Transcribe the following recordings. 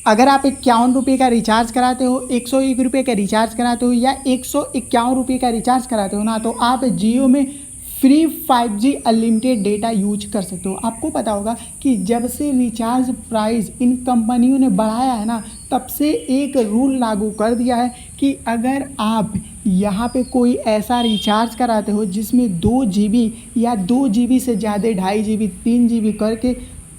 अगर आप 51 रुपये का रिचार्ज कराते हो, 101 रुपये का रिचार्ज कराते हो या 151 रुपये का रिचार्ज कराते हो ना, तो आप जियो में free 5G unlimited data use कर सकते हो। आपको पता होगा कि जब से रिचार्ज प्राइस इन कंपनियों ने बढ़ाया है ना, तब से एक रूल लागू कर दिया है कि अगर आप यहाँ पे कोई ऐसा रिचार्ज कराते हो जिसमें 2 GB या 2 GB से ज़्यादा 2.5 GB 3 GB करके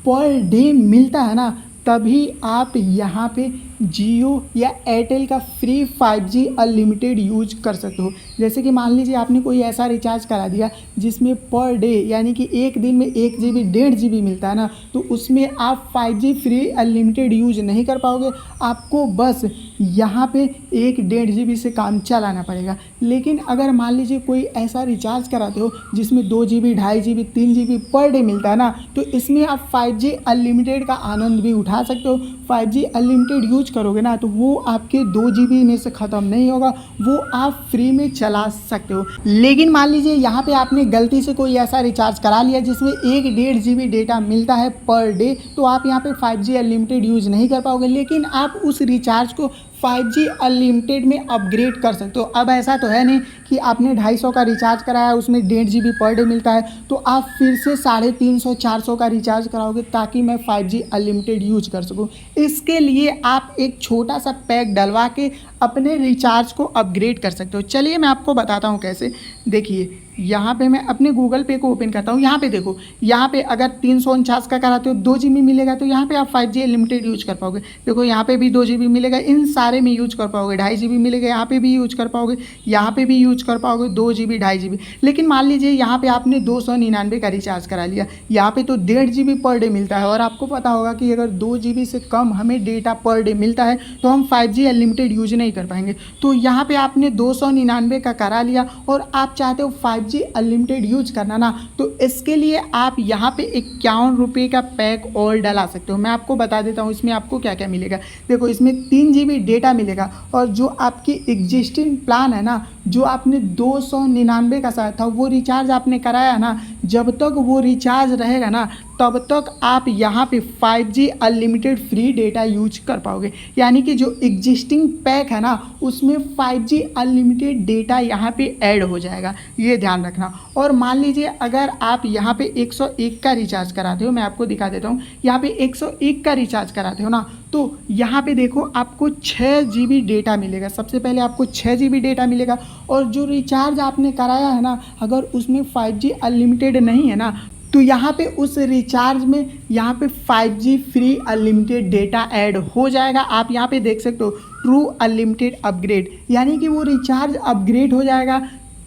पर डे मिलता है ना, तभी आप यहाँ पे जियो या एयरटेल का फ्री 5G अनलिमिटेड यूज कर सकते हो। जैसे कि मान लीजिए आपने कोई ऐसा रिचार्ज करा दिया जिसमें पर डे यानी कि एक दिन में 1 GB 1.5 GB मिलता है ना, तो उसमें आप 5G फ्री अनलिमिटेड यूज नहीं कर पाओगे। आपको बस यहाँ पे 1.5 GB से काम चलाना पड़ेगा। लेकिन अगर मान लीजिए कोई ऐसा रिचार्ज कराते हो जिसमें 2 GB 2.5 GB 3 GB per day मिलता है ना, तो इसमें आप 5G अनलिमिटेड का आनंद भी उठा सकते हो। 5G अनलिमिटेड यूज करोगे ना, तो वो आपके 2 GB में से ख़त्म नहीं होगा, वो आप फ्री में चला सकते हो। लेकिन मान लीजिए यहाँ पे आपने गलती से कोई ऐसा रिचार्ज करा लिया जिसमें 1.5 GB डेटा मिलता है पर डे, तो आप यहाँ पे 5G अनलिमिटेड यूज नहीं कर पाओगे। लेकिन आप उस रिचार्ज को 5G अनलिमिटेड में अपग्रेड कर सकते हो। अब ऐसा तो है नहीं कि आपने 250 का रिचार्ज कराया, उसमें 1.5 GB पर डे मिलता है, तो आप फिर से 350-400 का रिचार्ज कराओगे ताकि मैं 5G अनलिमिटेड यूज कर सकूं। इसके लिए आप एक छोटा सा पैक डलवा के अपने रिचार्ज को अपग्रेड कर सकते हो। चलिए मैं आपको बताता हूँ कैसे। देखिए यहाँ पे मैं अपने गूगल पे को ओपन करता हूँ। यहाँ पे देखो, यहाँ पे अगर 349 का कराते हो 2 GB मिलेगा, तो यहाँ पे आप 5G अनलिमिटेड यूज कर पाओगे। देखो यहाँ पे भी 2 GB मिलेगा, इन सारे में यूज कर पाओगे। 2.5 GB मिलेगा, यहाँ पे भी यूज कर पाओगे, यहाँ पे भी यूज कर पाओगे 2 GB 2.5 GB। लेकिन मान लीजिए यहाँ पे आपने 299 का रिचार्ज करा लिया, यहाँ पे तो 1.5 GB पर डे मिलता है। और आपको पता होगा कि अगर 2 GB से कम हमें डेटा पर डे मिलता है तो हम 5G अनलिमिटेड यूज नहीं कर पाएंगे। तो यहाँ पे आपने 299 का करा लिया और आप चाहते हो 5G अनलिमिटेड यूज करना ना, तो इसके लिए आप यहाँ पे 51 रुपये का पैक और डला सकते हो। मैं आपको बता देता हूँ इसमें आपको क्या क्या मिलेगा। देखो इसमें 3 GB डेटा मिलेगा, और जो आपकी एग्जिस्टिंग प्लान है ना, जो आपने 299 का शायद था वो रिचार्ज आपने कराया ना, जब तक वो रिचार्ज रहेगा ना, तब तक आप यहाँ पे 5G unlimited free data use कर पाओगे। यानी कि जो एग्जिस्टिंग पैक है ना, उसमें 5G अनलिमिटेड डेटा यहाँ पे ऐड हो जाएगा, ये ध्यान रखना। और मान लीजिए अगर आप यहाँ पे 101 का रिचार्ज कराते हो, मैं आपको दिखा देता हूँ, यहाँ पे 101 का रिचार्ज कराते हो ना, तो यहाँ पे देखो आपको 6 GB डेटा मिलेगा। सबसे पहले आपको 6 GB डेटा मिलेगा, और जो रिचार्ज आपने कराया है ना, अगर उसमें 5G अनलिमिटेड नहीं है ना, तो यहाँ पे उस रिचार्ज में यहाँ पे 5G free unlimited data add हो जाएगा। आप यहाँ पे देख सकते हो ट्रू अनलिमिटेड अपग्रेड, यानी कि वो रिचार्ज अपग्रेड हो जाएगा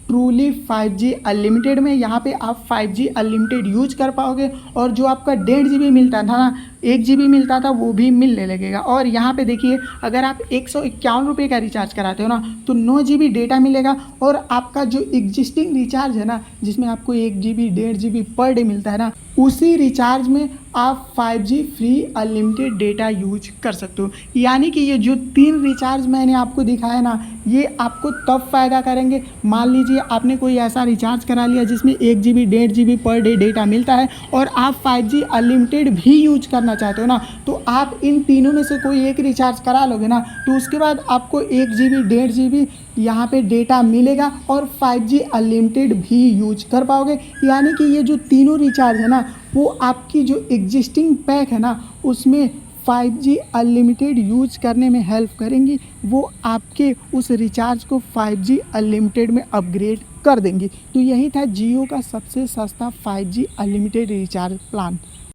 ट्रूली 5G अनलिमिटेड में। यहाँ पे आप 5G अनलिमिटेड यूज कर पाओगे, और जो आपका 1.5 GB मिलता था ना, 1 GB मिलता था, वो भी मिलने लगेगा। और यहाँ पे देखिए अगर आप 151 रुपये का रिचार्ज कराते हो ना, तो 9 GB डेटा मिलेगा, और आपका जो एग्जिस्टिंग रिचार्ज है ना, जिसमें आपको 1 GB 1.5 GB पर डे मिलता है ना, उसी रिचार्ज में आप 5G free unlimited data use कर सकते हो। यानी कि ये जो 3 रिचार्ज मैंने आपको दिखाया ना, ये आपको तब फ़ायदा करेंगे। मान लीजिए आपने कोई ऐसा रिचार्ज करा लिया जिसमें 1 GB 1.5 GB per day data मिलता है, और आप 5G अनलिमिटेड भी यूज करना चाहते हो ना, तो आप इन तीनों में से कोई एक रिचार्ज करा लोगे ना, तो उसके बाद आपको 1 GB 1.5 GB यहाँ पे डेटा मिलेगा, और 5G अनलिमिटेड भी यूज कर पाओगे। यानी कि ये जो तीनों रिचार्ज है ना, वो आपकी जो एग्जिस्टिंग पैक है ना, उसमें 5G अनलिमिटेड यूज करने में हेल्प करेंगी। वो आपके उस रिचार्ज को 5G अनलिमिटेड में अपग्रेड कर देंगी। तो यही था जियो का सबसे सस्ता 5G अनलिमिटेड रिचार्ज प्लान।